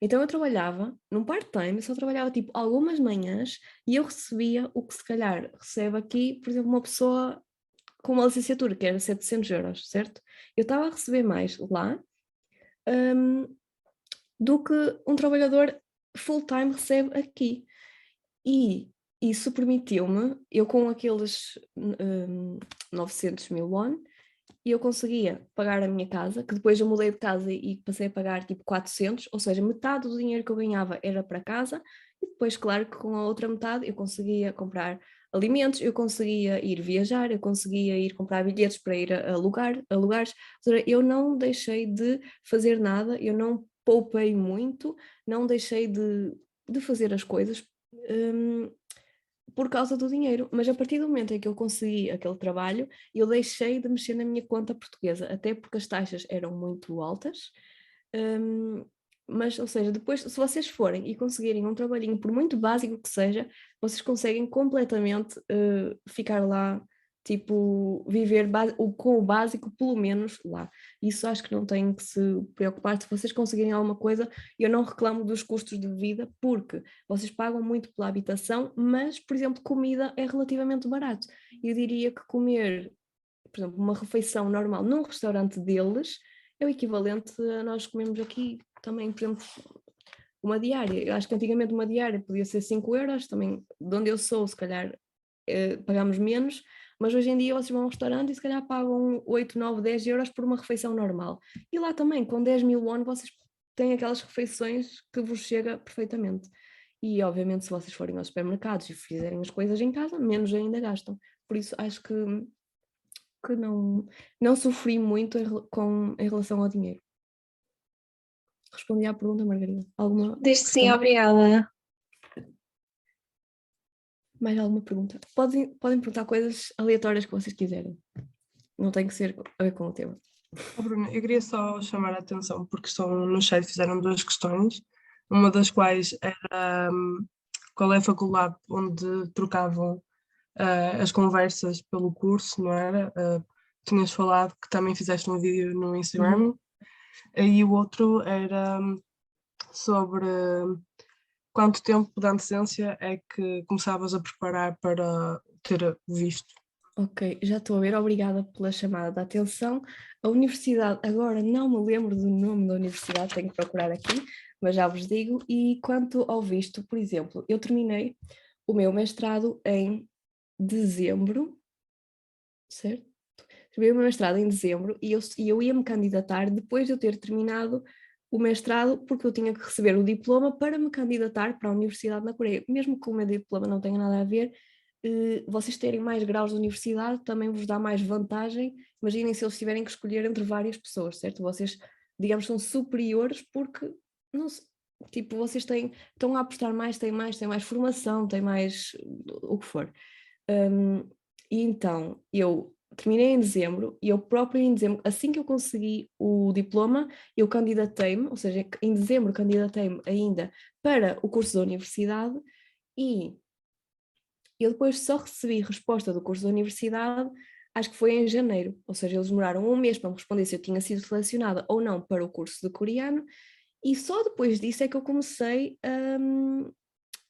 Então eu trabalhava num part-time, eu só trabalhava tipo algumas manhãs e eu recebia o que se calhar recebe aqui, por exemplo, uma pessoa com uma licenciatura, que era 700 euros, certo? Eu estava a receber mais lá do que um trabalhador full-time recebe aqui. E isso permitiu-me, eu com aqueles 900 mil won, eu conseguia pagar a minha casa, que depois eu mudei de casa e passei a pagar tipo 400, ou seja, metade do dinheiro que eu ganhava era para casa, e depois, claro que com a outra metade eu conseguia comprar alimentos, eu conseguia ir viajar, eu conseguia ir comprar bilhetes para ir a lugares, ou seja, eu não deixei de fazer nada, eu não poupei muito, não deixei de fazer as coisas por causa do dinheiro, mas a partir do momento em que eu consegui aquele trabalho, eu deixei de mexer na minha conta portuguesa, até porque as taxas eram muito altas. Mas, ou seja, depois, se vocês forem e conseguirem um trabalhinho, por muito básico que seja, vocês conseguem completamente ficar lá, tipo, viver com o básico, pelo menos lá. Isso acho que não tem que se preocupar. Se vocês conseguirem alguma coisa, eu não reclamo dos custos de vida, porque vocês pagam muito pela habitação, mas, por exemplo, comida é relativamente barato. Eu diria que comer, por exemplo, uma refeição normal num restaurante deles é o equivalente a nós comemos aqui também, por exemplo, uma diária. Eu acho que antigamente uma diária podia ser 5 euros, também de onde eu sou, se calhar pagamos menos, mas hoje em dia vocês vão a um restaurante e se calhar pagam 8, 9, 10 euros por uma refeição normal. E lá também, com 10 mil won, vocês têm aquelas refeições que vos chega perfeitamente. E obviamente se vocês forem aos supermercados e fizerem as coisas em casa, menos ainda gastam. Por isso acho que não sofri muito em relação ao dinheiro. Respondi à pergunta, Margarida. Alguma Desde sim, questão? obrigada. Mais alguma pergunta? Podem perguntar coisas aleatórias que vocês quiserem. Não tem que ser a ver com o tema. Bruno, eu queria só chamar a atenção, porque estão no chat fizeram 2 questões, uma das quais era qual é a faculdade onde trocavam as conversas pelo curso, não era? Tinhas falado que também fizeste um vídeo no Instagram, e o outro era sobre quanto tempo de antecedência é que começavas a preparar para ter o visto. Ok, já estou a ver, obrigada pela chamada de atenção. A universidade, agora não me lembro do nome da universidade, tenho que procurar aqui, mas já vos digo. E quanto ao visto, por exemplo, eu terminei o meu mestrado em dezembro, certo? Terminei o meu mestrado em dezembro e eu ia me candidatar depois de eu ter terminado o mestrado, porque eu tinha que receber o diploma para me candidatar para a universidade na Coreia. Mesmo que o meu diploma não tenha nada a ver, vocês terem mais graus de universidade também vos dá mais vantagem. Imaginem se eles tiverem que escolher entre várias pessoas, certo? Vocês, digamos, são superiores porque, não sei, tipo, vocês estão a apostar mais, têm mais formação, têm mais o que for. E então, eu terminei em dezembro e eu próprio em dezembro, assim que eu consegui o diploma, eu candidatei-me, ou seja, em dezembro candidatei-me ainda para o curso da universidade e eu depois só recebi resposta do curso da universidade, acho que foi em janeiro, ou seja, eles demoraram um mês para me responder se eu tinha sido selecionada ou não para o curso de coreano e só depois disso é que eu comecei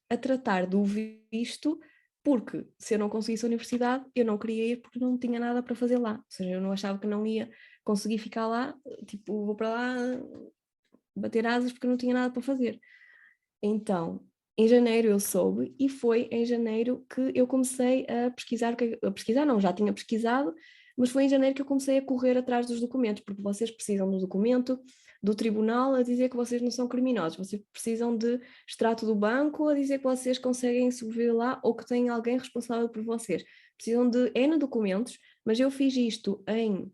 a tratar do visto, porque se eu não conseguisse a universidade, eu não queria ir porque não tinha nada para fazer lá. Ou seja, eu não achava que não ia conseguir ficar lá, tipo, vou para lá bater asas porque não tinha nada para fazer. Então, em janeiro eu soube e foi em janeiro que eu comecei a pesquisar, a pesquisar não, já tinha pesquisado, mas foi em janeiro que eu comecei a correr atrás dos documentos, porque vocês precisam do documento do tribunal a dizer que vocês não são criminosos, vocês precisam de extrato do banco a dizer que vocês conseguem sobreviver lá ou que tem alguém responsável por vocês. Precisam de N documentos, mas eu fiz isto em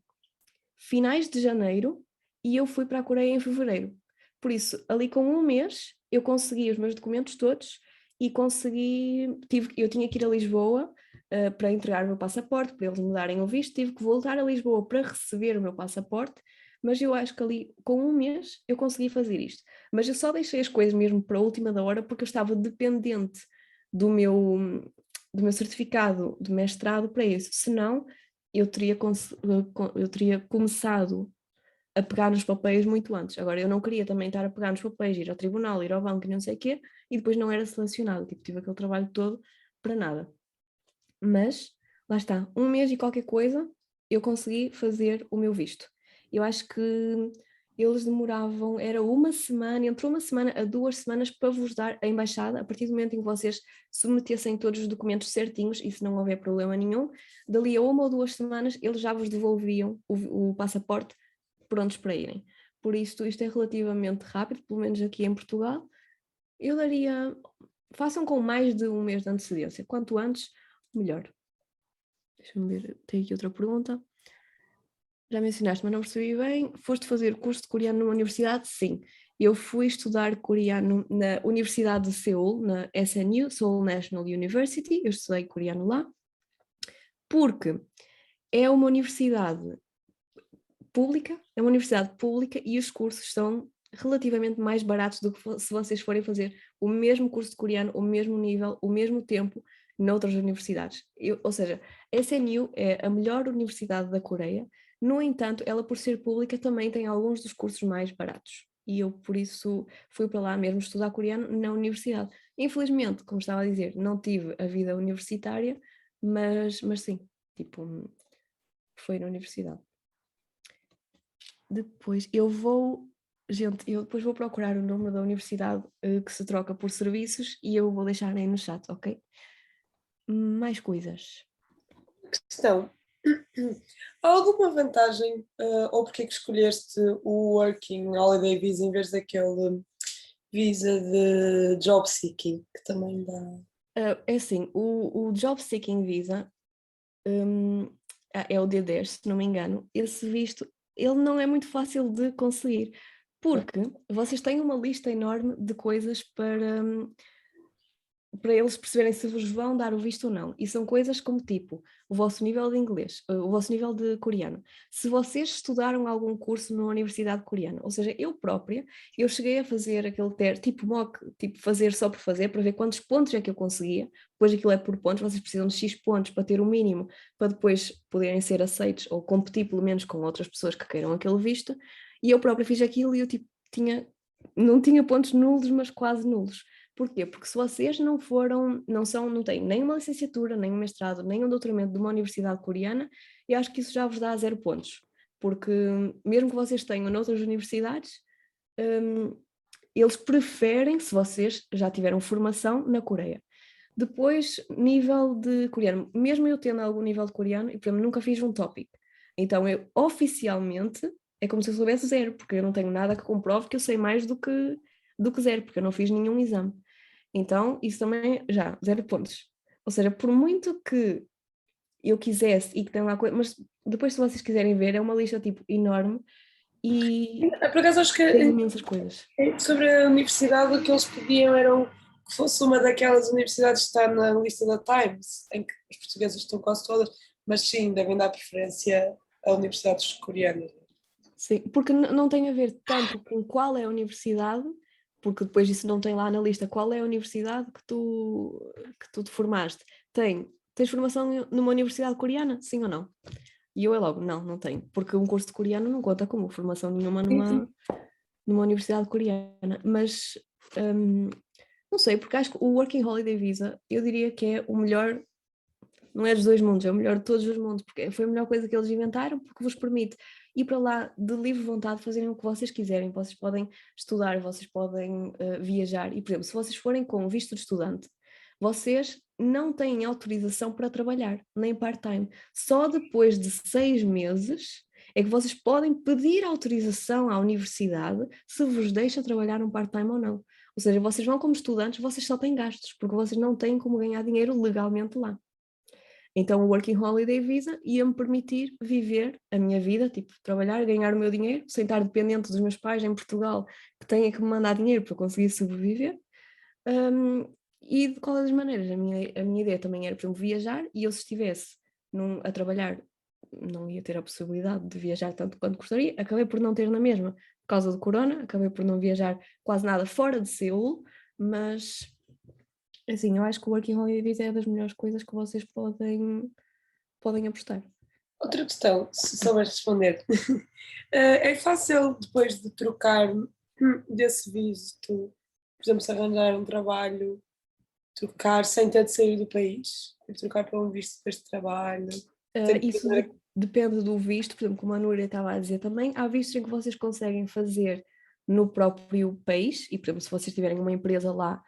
finais de janeiro e eu fui para a Coreia em fevereiro. Por isso, ali com um mês, eu consegui os meus documentos todos e eu tinha que ir a Lisboa para entregar o meu passaporte, para eles me darem o visto, tive que voltar a Lisboa para receber o meu passaporte, mas eu acho que ali com um mês eu consegui fazer isto. Mas eu só deixei as coisas mesmo para a última da hora porque eu estava dependente do meu certificado de mestrado para isso, senão eu teria começado a pegar nos papéis muito antes. Agora, eu não queria também estar a pegar nos papéis, ir ao tribunal, ir ao banco e não sei o quê, e depois não era selecionado, tipo, tive aquele trabalho todo para nada. Mas, lá está, 1 mês e qualquer coisa, eu consegui fazer o meu visto. Eu acho que eles demoravam, era 1 semana, entre 1 semana a 2 semanas para vos dar a embaixada, a partir do momento em que vocês submetessem todos os documentos certinhos, e se não houver problema nenhum, dali a 1 ou 2 semanas eles já vos devolviam o passaporte prontos para irem. Por isso, isto é relativamente rápido, pelo menos aqui em Portugal. Eu daria, façam com mais de 1 mês de antecedência, quanto antes, melhor. Deixa-me ver, tem aqui outra pergunta. Já mencionaste, mas não percebi bem. Foste fazer curso de coreano numa universidade? Sim. Eu fui estudar coreano na Universidade de Seul, na SNU, Seoul National University. Eu estudei coreano lá, porque é uma universidade pública, e os cursos são relativamente mais baratos do que se vocês forem fazer o mesmo curso de coreano, o mesmo nível, o mesmo tempo noutras universidades. Ou seja, a SNU é a melhor universidade da Coreia, no entanto, ela por ser pública também tem alguns dos cursos mais baratos. E eu, por isso, fui para lá mesmo estudar coreano na universidade. Infelizmente, como estava a dizer, não tive a vida universitária, mas sim, tipo, foi na universidade. Depois eu depois vou procurar o número da universidade que se troca por serviços e eu vou deixar aí no chat, ok? Mais coisas. Questão. Há alguma vantagem ou porque é que escolheste o Working Holiday Visa em vez daquele visa de Job Seeking que também dá? É assim, o Job Seeking Visa é o D10, se não me engano. Esse visto, ele não é muito fácil de conseguir, porque vocês têm uma lista enorme de coisas para eles perceberem se vos vão dar o visto ou não. E são coisas como tipo, o vosso nível de inglês, o vosso nível de coreano. Se vocês estudaram algum curso numa universidade coreana, ou seja, eu cheguei a fazer aquele teste, tipo mock, tipo fazer só por fazer, para ver quantos pontos é que eu conseguia. Depois aquilo é por pontos, vocês precisam de X pontos para ter o mínimo, para depois poderem ser aceitos ou competir pelo menos com outras pessoas que queiram aquele visto. E eu própria fiz aquilo e eu tipo, não tinha pontos nulos, mas quase nulos. Porquê? Porque se vocês não têm nem uma licenciatura, nem um mestrado, nem um doutoramento de uma universidade coreana, eu acho que isso já vos dá 0 pontos. Porque mesmo que vocês tenham noutras universidades, eles preferem se vocês já tiveram formação na Coreia. Depois, nível de coreano. Mesmo eu tendo algum nível de coreano, e por exemplo, nunca fiz um tópico. Então eu oficialmente, é como se eu soubesse 0, porque eu não tenho nada que comprove que eu sei mais do que 0, porque eu não fiz nenhum exame. Então, isso também já, 0 pontos. Ou seja, por muito que eu quisesse e que tem lá coisa, mas depois se vocês quiserem ver, é uma lista tipo enorme e Por acaso acho que tem imensas coisas. sobre a universidade o que eles pediam era que fosse uma daquelas universidades que está na lista da Times, em que os portugueses estão quase todas, mas sim, devem dar preferência a universidades coreanas. Sim, porque não tem a ver tanto com qual é a universidade, porque depois disso não tem lá na lista qual é a universidade que tu te formaste. Tens formação numa universidade coreana? Sim ou não? E eu é logo, não tenho, porque um curso de coreano não conta como formação nenhuma numa universidade coreana. Mas não sei, porque acho que o Working Holiday Visa, eu diria que é o melhor, não é dos 2 mundos, é o melhor de todos os mundos, porque foi a melhor coisa que eles inventaram, porque vos permite ir para lá de livre vontade, fazerem o que vocês quiserem. Vocês podem estudar, vocês podem viajar, e por exemplo, se vocês forem com visto de estudante, vocês não têm autorização para trabalhar, nem part-time. Só depois de 6 meses é que vocês podem pedir autorização à universidade se vos deixa trabalhar um part-time ou não. Ou seja, vocês vão como estudantes, vocês só têm gastos, porque vocês não têm como ganhar dinheiro legalmente lá. Então o Working Holiday Visa ia-me permitir viver a minha vida, tipo, trabalhar, ganhar o meu dinheiro, sem estar dependente dos meus pais em Portugal, que têm que me mandar dinheiro para conseguir sobreviver. E de qualquer das maneiras, a minha ideia também era, por exemplo, viajar, e eu se estivesse a trabalhar, não ia ter a possibilidade de viajar tanto quanto gostaria. Acabei por não ter na mesma, por causa do corona, acabei por não viajar quase nada fora de Seul, mas assim, eu acho que o Working Holiday Visa é das melhores coisas que vocês podem apostar. Outra questão, se souberes responder. É fácil depois de trocar desse visto, por exemplo, se arranjar um trabalho, trocar sem ter de sair do país? Tipo, trocar para um visto depois de trabalho? Tem que Isso primeiro- depende do visto, por exemplo, como a Núria estava a dizer também, há vistos em que vocês conseguem fazer no próprio país, e por exemplo, se vocês tiverem uma empresa lá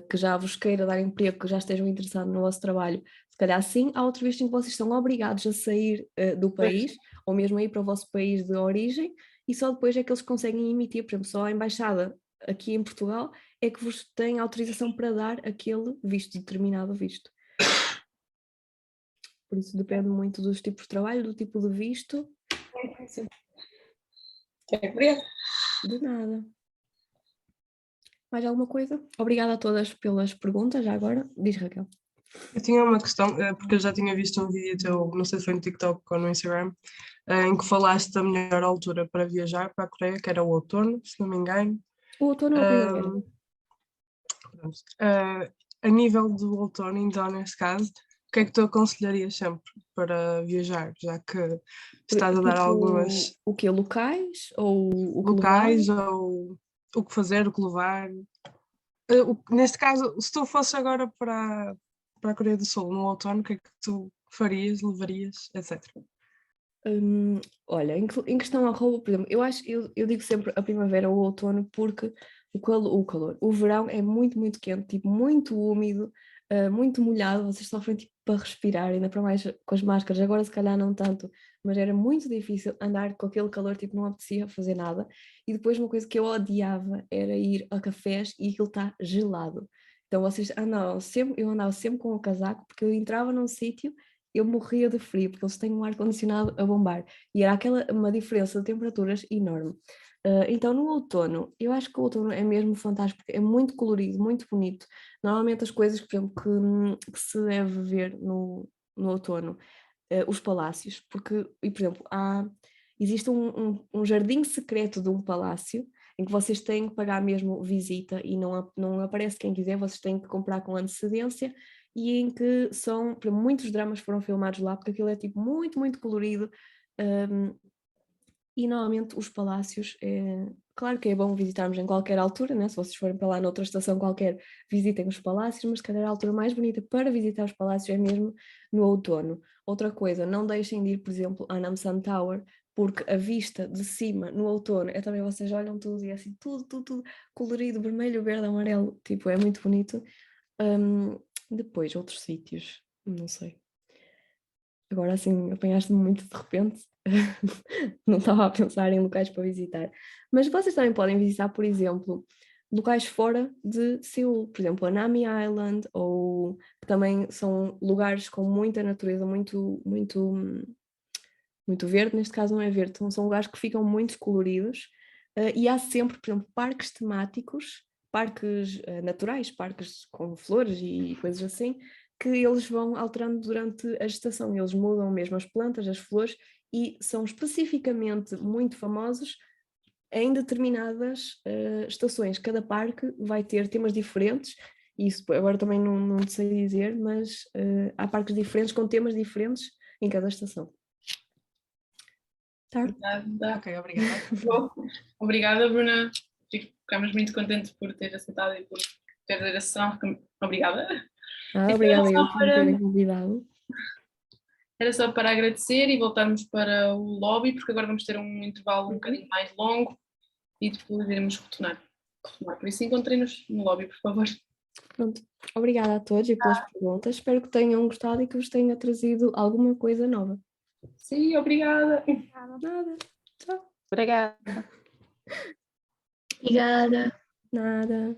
que já vos queira dar emprego, que já estejam interessados no vosso trabalho, se calhar sim, há outro visto em que vocês são obrigados a sair do país, ou mesmo a ir para o vosso país de origem, e só depois é que eles conseguem emitir, por exemplo, só a embaixada aqui em Portugal é que vos tem autorização para dar aquele visto, determinado visto. Por isso depende muito dos tipos de trabalho, do tipo de visto. Obrigada. De nada. Mais alguma coisa? Obrigada a todas pelas perguntas, já agora. Diz, Raquel. Eu tinha uma questão, porque eu já tinha visto um vídeo teu, não sei se foi no TikTok ou no Instagram, em que falaste da melhor altura para viajar para a Coreia, que era o outono, se não me engano. O outono ou a primavera? Pronto. A nível do outono, então, nesse caso, o que é que tu aconselharias sempre para viajar, já que estás a dar Tipo, algumas o quê? Locais? Ou o que locais levar? ou o que fazer, o que levar? Neste caso, se tu fosses agora para a Coreia do Sul no outono, o que é que tu farias, levarias, etc. Olha, em questão à roupa, por exemplo, eu digo sempre a primavera ou o outono porque o verão é muito, muito quente, tipo, muito úmido, muito molhado, vocês sofrem tipo para respirar, ainda para mais com as máscaras, agora se calhar não tanto, mas era muito difícil andar com aquele calor, tipo, não apetecia fazer nada. E depois uma coisa que eu odiava era ir a cafés e aquilo está gelado. Então vocês andavam sempre, eu andava sempre com o casaco, porque eu entrava num sítio eu morria de frio, porque eles têm um ar-condicionado a bombar, e era uma diferença de temperaturas enorme. Então no outono, eu acho que o outono é mesmo fantástico, porque é muito colorido, muito bonito. Normalmente as coisas, por exemplo, que se deve ver no outono, os palácios, porque, e, por exemplo, existe um jardim secreto de um palácio, em que vocês têm que pagar mesmo visita e não aparece quem quiser, vocês têm que comprar com antecedência, e em que muitos dramas foram filmados lá, porque aquilo é tipo muito, muito colorido, e normalmente os palácios, claro que é bom visitarmos em qualquer altura, né? Se vocês forem para lá noutra estação qualquer, visitem os palácios, mas se calhar a altura mais bonita para visitar os palácios é mesmo no outono. Outra coisa, não deixem de ir, por exemplo, a Namsan Tower, porque a vista de cima no outono, é também vocês olham tudo e é assim, tudo colorido, vermelho, verde, amarelo, tipo, é muito bonito. Depois, outros sítios, não sei. Agora assim, apanhaste-me muito de repente, não estava a pensar em locais para visitar. Mas vocês também podem visitar, por exemplo, locais fora de Seul, por exemplo, a Nami Island, ou que também são lugares com muita natureza, muito, muito, muito verde. Neste caso não é verde, são lugares que ficam muito coloridos, e há sempre, por exemplo, parques temáticos, parques naturais, parques com flores e coisas assim, que eles vão alterando durante a estação, eles mudam mesmo as plantas, as flores, e são especificamente muito famosos em determinadas estações. Cada parque vai ter temas diferentes, e isso agora também não sei dizer, mas há parques diferentes com temas diferentes em cada estação. Tá? Obrigada. Ok, obrigada. Bom, obrigada, Bruna. Ficamos muito contentes por ter aceitado e por ter a sessão. Obrigada. Obrigada eu por me terem convidado. Era só para agradecer e voltarmos para o lobby, porque agora vamos ter um intervalo um bocadinho mais longo e depois iremos retornar. Por isso, encontrem-nos no lobby, por favor. Pronto. Obrigada a todos e pelas perguntas. Espero que tenham gostado e que vos tenha trazido alguma coisa nova. Sim, obrigada. Nada. Tchau. Obrigada. Obrigada. Nada.